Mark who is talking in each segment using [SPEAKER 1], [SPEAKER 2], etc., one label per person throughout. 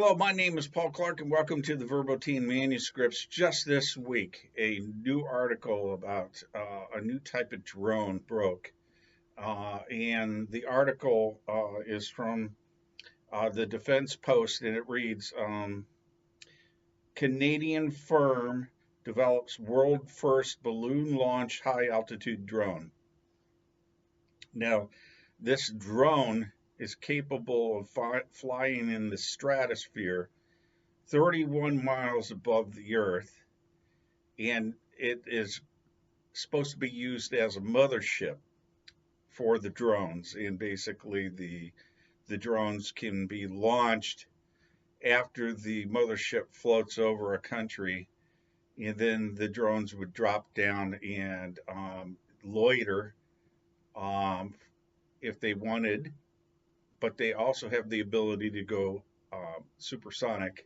[SPEAKER 1] Hello, my name is Paul Clark, and welcome to the Verboten Manuscripts. Just this week, a new article about a new type of drone broke. And the article is from the Defense Post, and it reads Canadian firm develops world first balloon launch high altitude drone. Now, this drone is capable of flying in the stratosphere 31 miles above the Earth, and it is supposed to be used as a mothership for the drones. And basically, the drones can be launched after the mothership floats over a country, and then the drones would drop down and loiter if they wanted, but they also have the ability to go supersonic.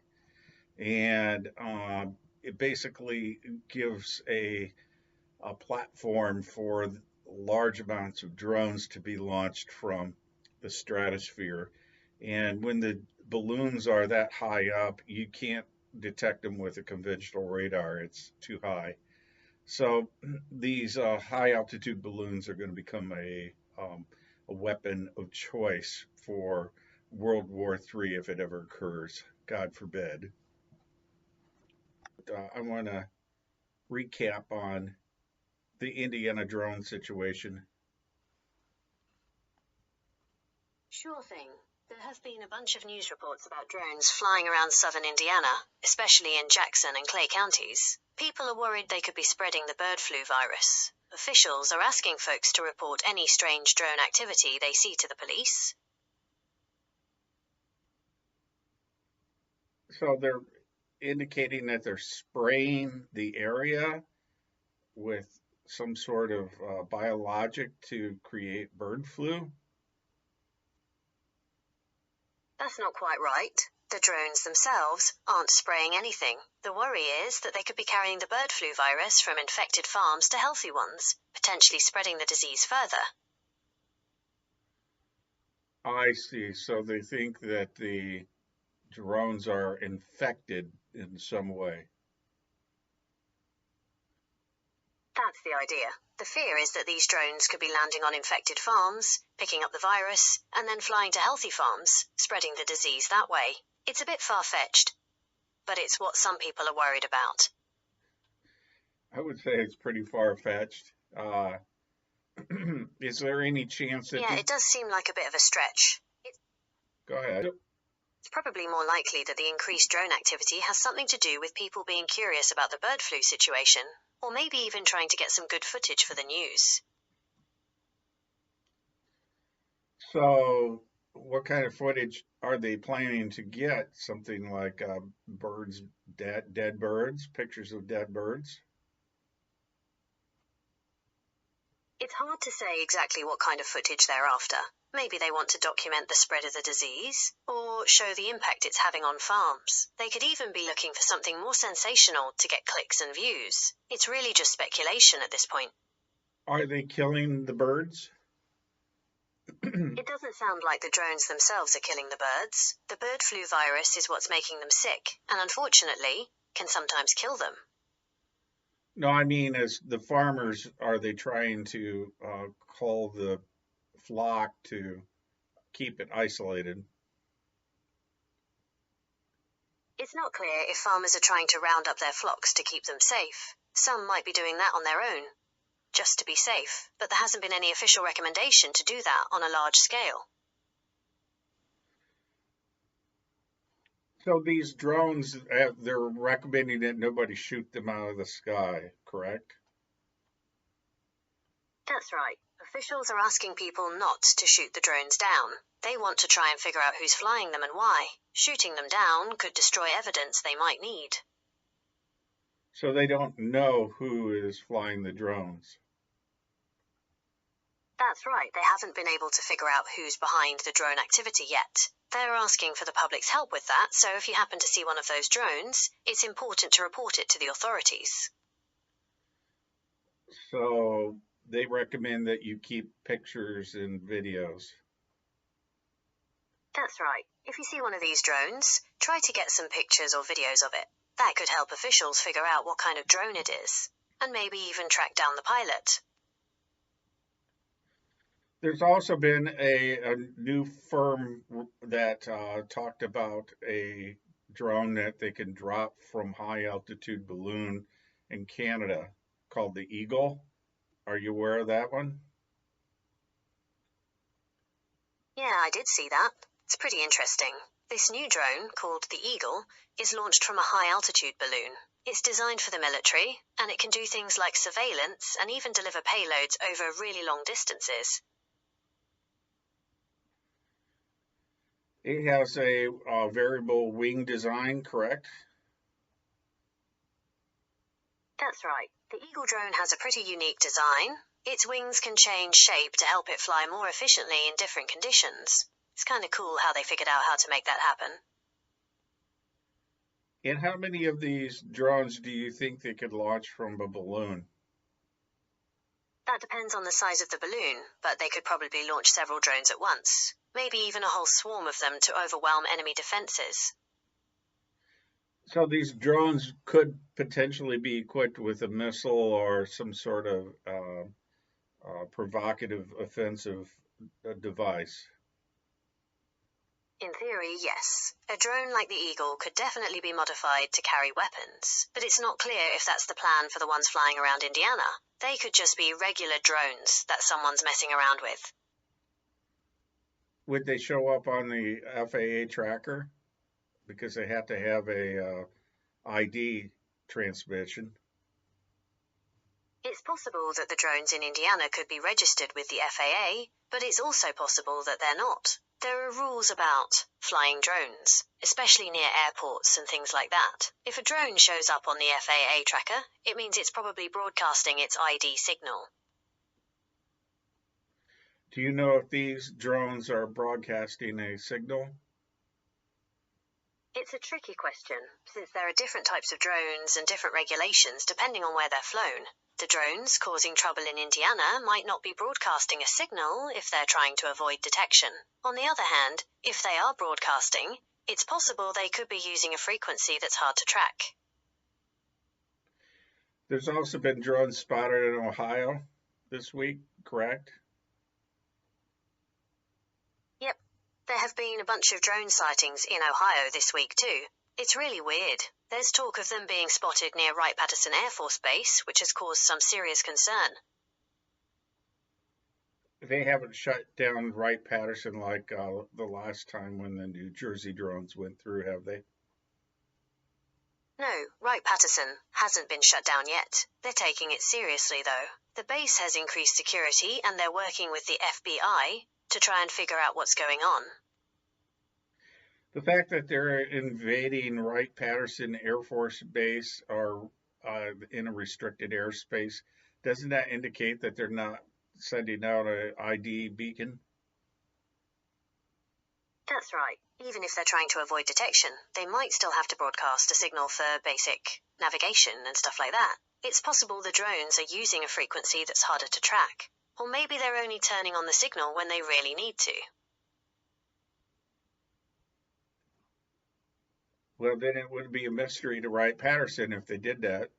[SPEAKER 1] And it basically gives a platform for large amounts of drones to be launched from the stratosphere. And when the balloons are that high up, you can't detect them with a conventional radar. It's too high. So these high altitude balloons are going to become a weapon of choice for World War III if it ever occurs. God forbid. I want to recap on the Indiana drone situation.
[SPEAKER 2] Sure thing. There have been a bunch of news reports about drones flying around southern Indiana, especially in Jackson and Clay counties. People are worried they could be spreading the bird flu virus. Officials are asking folks to report any strange drone activity they see to the police.
[SPEAKER 1] So they're indicating that they're spraying the area with some sort of biologic to create bird flu.
[SPEAKER 2] That's not quite right. The drones themselves aren't spraying anything. The worry is that they could be carrying the bird flu virus from infected farms to healthy ones, potentially spreading the disease further.
[SPEAKER 1] I see. So they think that the drones are infected in some way.
[SPEAKER 2] That's the idea. The fear is that these drones could be landing on infected farms, picking up the virus, and then flying to healthy farms, spreading the disease that way. It's a bit far-fetched, but it's what some people are worried about.
[SPEAKER 1] I would say it's pretty far-fetched. Is there any chance that...
[SPEAKER 2] Yeah, it does seem like a bit of a stretch.
[SPEAKER 1] Go ahead.
[SPEAKER 2] It's probably more likely that the increased drone activity has something to do with people being curious about the bird flu situation, or maybe even trying to get some good footage for the news.
[SPEAKER 1] So what kind of footage are they planning to get? Something like birds, dead birds, pictures of dead birds?
[SPEAKER 2] It's hard to say exactly what kind of footage they're after. Maybe they want to document the spread of the disease, or show the impact it's having on farms. They could even be looking for something more sensational to get clicks and views. It's really just speculation at this point.
[SPEAKER 1] Are they killing the birds?
[SPEAKER 2] It doesn't sound like the drones themselves are killing the birds. The bird flu virus is what's making them sick, and unfortunately, can sometimes kill them.
[SPEAKER 1] No, I mean, as the farmers, are they trying to cull the flock to keep it isolated?
[SPEAKER 2] It's not clear if farmers are trying to round up their flocks to keep them safe. Some might be doing that on their own, just to be safe, but there hasn't been any official recommendation to do that on a large scale.
[SPEAKER 1] So these drones, they're recommending that nobody shoot them out of the sky, correct?
[SPEAKER 2] That's right. Officials are asking people not to shoot the drones down. They want to try and figure out who's flying them and why. Shooting them down could destroy evidence they might need.
[SPEAKER 1] So they don't know who is flying the drones.
[SPEAKER 2] That's right. They haven't been able to figure out who's behind the drone activity yet. They're asking for the public's help with that, so if you happen to see one of those drones, it's important to report it to the authorities.
[SPEAKER 1] So they recommend that you keep pictures and videos.
[SPEAKER 2] That's right. If you see one of these drones, try to get some pictures or videos of it. That could help officials figure out what kind of drone it is, and maybe even track down the pilot.
[SPEAKER 1] There's also been a new firm that talked about a drone that they can drop from high altitude balloon in Canada called the Eagle. Are you aware of that one?
[SPEAKER 2] Yeah, I did see that. It's pretty interesting. This new drone, called the Eagle, is launched from a high-altitude balloon. It's designed for the military, and it can do things like surveillance and even deliver payloads over really long distances.
[SPEAKER 1] It has a variable wing design, correct?
[SPEAKER 2] That's right. The Eagle drone has a pretty unique design. Its wings can change shape to help it fly more efficiently in different conditions. It's kind of cool how they figured out how to make that happen.
[SPEAKER 1] And how many of these drones do you think they could launch from a balloon?
[SPEAKER 2] That depends on the size of the balloon, but they could probably launch several drones at once. Maybe even a whole swarm of them to overwhelm enemy defenses.
[SPEAKER 1] So these drones could potentially be equipped with a missile or some sort of provocative offensive device.
[SPEAKER 2] In theory, yes. A drone like the Eagle could definitely be modified to carry weapons, but it's not clear if that's the plan for the ones flying around Indiana. They could just be regular drones that someone's messing around with.
[SPEAKER 1] Would they show up on the FAA tracker? Because they have to have a ID transmission.
[SPEAKER 2] It's possible that the drones in Indiana could be registered with the FAA, but it's also possible that they're not. There are rules about flying drones, especially near airports and things like that. If a drone shows up on the FAA tracker, it means it's probably broadcasting its ID signal.
[SPEAKER 1] Do you know if these drones are broadcasting a signal?
[SPEAKER 2] It's a tricky question, since there are different types of drones and different regulations depending on where they're flown. The drones causing trouble in Indiana might not be broadcasting a signal if they're trying to avoid detection. On the other hand, if they are broadcasting, it's possible they could be using a frequency that's hard to track.
[SPEAKER 1] There's also been drones spotted in Ohio this week, correct?
[SPEAKER 2] Yep, there have been a bunch of drone sightings in Ohio this week too. It's really weird. There's talk of them being spotted near Wright-Patterson Air Force Base, which has caused some serious concern.
[SPEAKER 1] They haven't shut down Wright-Patterson like the last time when the New Jersey drones went through, have they?
[SPEAKER 2] No, Wright-Patterson hasn't been shut down yet. They're taking it seriously, though. The base has increased security, and they're working with the FBI to try and figure out what's going on.
[SPEAKER 1] The fact that they're invading Wright-Patterson Air Force Base or in a restricted airspace, doesn't that indicate that they're not sending out an ID beacon?
[SPEAKER 2] That's right. Even if they're trying to avoid detection, they might still have to broadcast a signal for basic navigation and stuff like that. It's possible the drones are using a frequency that's harder to track. Or maybe they're only turning on the signal when they really need to.
[SPEAKER 1] Well, then it would be a mystery to Wright-Patterson if they did that.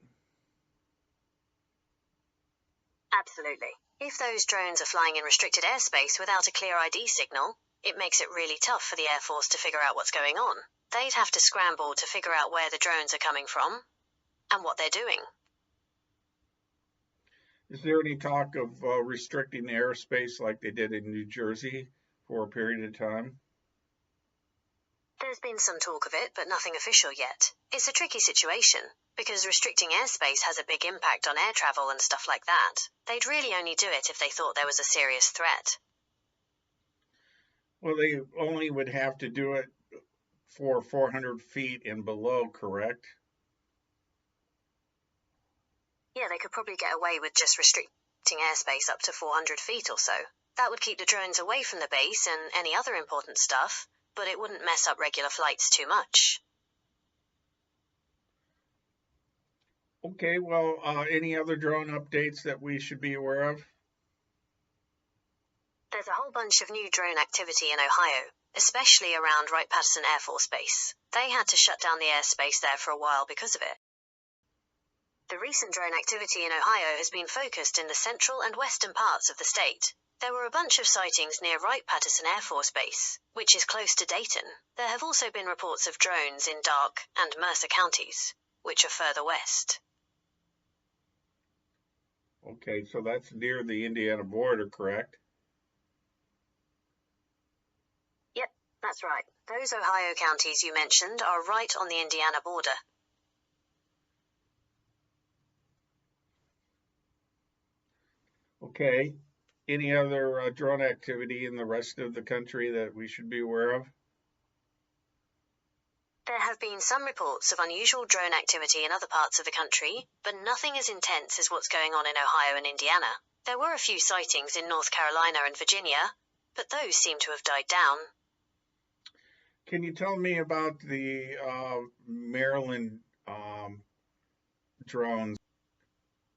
[SPEAKER 2] Absolutely. If those drones are flying in restricted airspace without a clear ID signal, it makes it really tough for the Air Force to figure out what's going on. They'd have to scramble to figure out where the drones are coming from and what they're doing.
[SPEAKER 1] Is there any talk of restricting the airspace like they did in New Jersey for a period of time?
[SPEAKER 2] There's been some talk of it, but nothing official yet. It's a tricky situation, because restricting airspace has a big impact on air travel and stuff like that. They'd really only do it if they thought there was a serious threat.
[SPEAKER 1] Well, they only would have to do it for 400 feet and below, correct?
[SPEAKER 2] Yeah, they could probably get away with just restricting airspace up to 400 feet or so. That would keep the drones away from the base and any other important stuff, but it wouldn't mess up regular flights too much.
[SPEAKER 1] Okay, well, any other drone updates that we should be aware of?
[SPEAKER 2] There's a whole bunch of new drone activity in Ohio, especially around Wright-Patterson Air Force Base. They had to shut down the airspace there for a while because of it. The recent drone activity in Ohio has been focused in the central and western parts of the state. There were a bunch of sightings near Wright-Patterson Air Force Base, which is close to Dayton. There have also been reports of drones in Darke and Mercer counties, which are further west.
[SPEAKER 1] Okay, so that's near the Indiana border, correct?
[SPEAKER 2] Yep, that's right. Those Ohio counties you mentioned are right on the Indiana border.
[SPEAKER 1] Okay. Any other drone activity in the rest of the country that we should be aware of?
[SPEAKER 2] There have been some reports of unusual drone activity in other parts of the country, but nothing as intense as what's going on in Ohio and Indiana. There were a few sightings in North Carolina and Virginia, but those seem to have died down.
[SPEAKER 1] Can you tell me about the Maryland drones?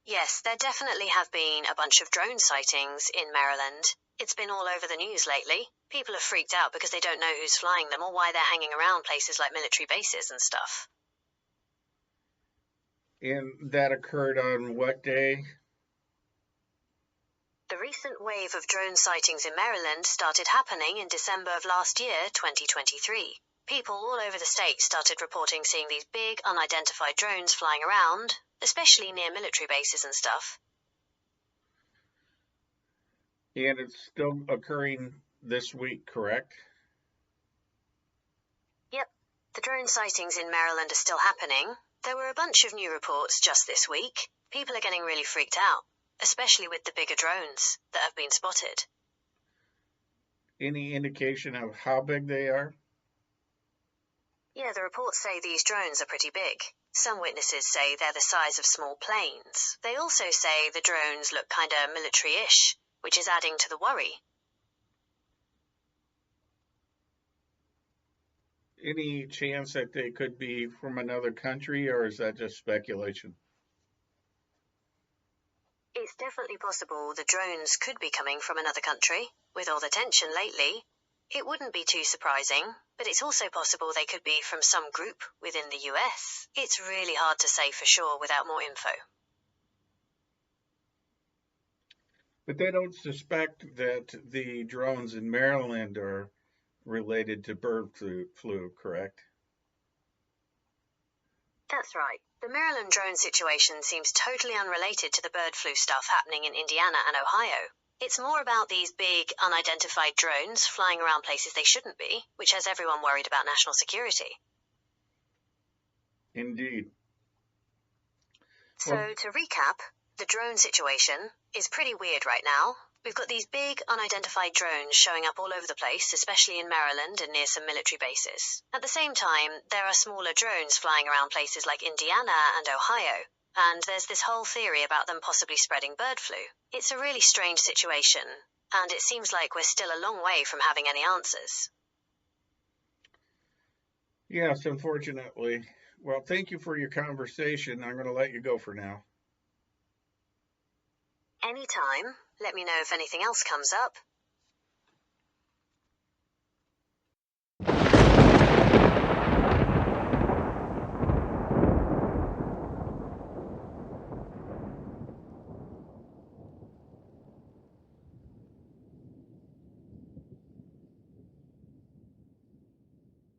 [SPEAKER 2] Yes, there definitely have been a bunch of drone sightings in Maryland. It's been all over the news lately. People are freaked out because they don't know who's flying them or why they're hanging around places like military bases and stuff.
[SPEAKER 1] And that occurred on what day?
[SPEAKER 2] The recent wave of drone sightings in Maryland started happening in December of last year, 2023. People all over the state started reporting seeing these big, unidentified drones flying around, especially near military bases and stuff.
[SPEAKER 1] And it's still occurring this week, correct?
[SPEAKER 2] Yep, the drone sightings in Maryland are still happening. There were a bunch of new reports just this week. People are getting really freaked out, especially with the bigger drones that have been spotted.
[SPEAKER 1] Any indication of how big they are?
[SPEAKER 2] Yeah, the reports say these drones are pretty big. Some witnesses say they're the size of small planes. They also say the drones look kinda military-ish, which is adding to the worry.
[SPEAKER 1] Any chance that they could be from another country, or is that just speculation?
[SPEAKER 2] It's definitely possible the drones could be coming from another country. With all the tension lately, it wouldn't be too surprising, but it's also possible they could be from some group within the US. It's really hard to say for sure without more info.
[SPEAKER 1] But they don't suspect that the drones in Maryland are related to bird flu, correct?
[SPEAKER 2] That's right. The Maryland drone situation seems totally unrelated to the bird flu stuff happening in Indiana and Ohio. It's more about these big, unidentified drones flying around places they shouldn't be, which has everyone worried about national security.
[SPEAKER 1] Indeed.
[SPEAKER 2] So,
[SPEAKER 1] Well,
[SPEAKER 2] to recap, the drone situation is pretty weird right now. We've got these big, unidentified drones showing up all over the place, especially in Maryland and near some military bases. At the same time, there are smaller drones flying around places like Indiana and Ohio, and there's this whole theory about them possibly spreading bird flu. It's a really strange situation, and it seems like we're still a long way from having any answers.
[SPEAKER 1] yes, unfortunately. Well, thank you for your conversation. I'm going to let you go for now.
[SPEAKER 2] Anytime, let me know if anything else comes up.